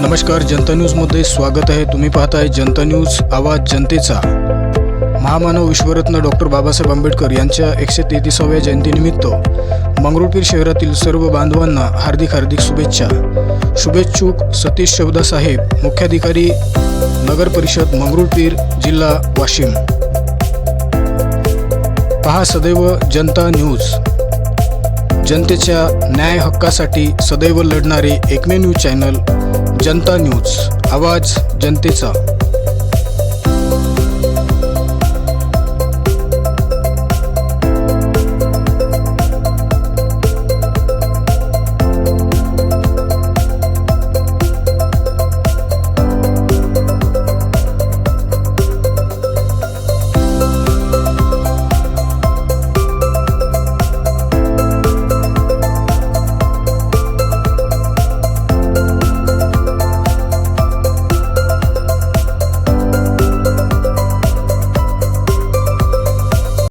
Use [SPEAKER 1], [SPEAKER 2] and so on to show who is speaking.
[SPEAKER 1] नमस्कार, जनता न्यूजमध्ये स्वागत आहे। तुम्ही पाहताय जनता न्यूज, आवाज जनतेचा। महामानव विश्वरत्न डॉक्टर बाबासाहेब आंबेडकर यांच्या 133व्या जयंतीनिमित्त मंगरुळपीर शहरातील सर्व बांधवांना हार्दिक शुभेच्छा। शुभेच्छुक सतीश शब्दा साहेब, मुख्याधिकारी नगर परिषद मंगरुळपीर, जिल्हा वाशिम। पहा सदैव जनता न्यूज, जनतेच्या न्याय हक्कासाठी सदैव लढणारे एकमेव न्यूज चॅनल जनता न्यूज, आवाज जनतेचा।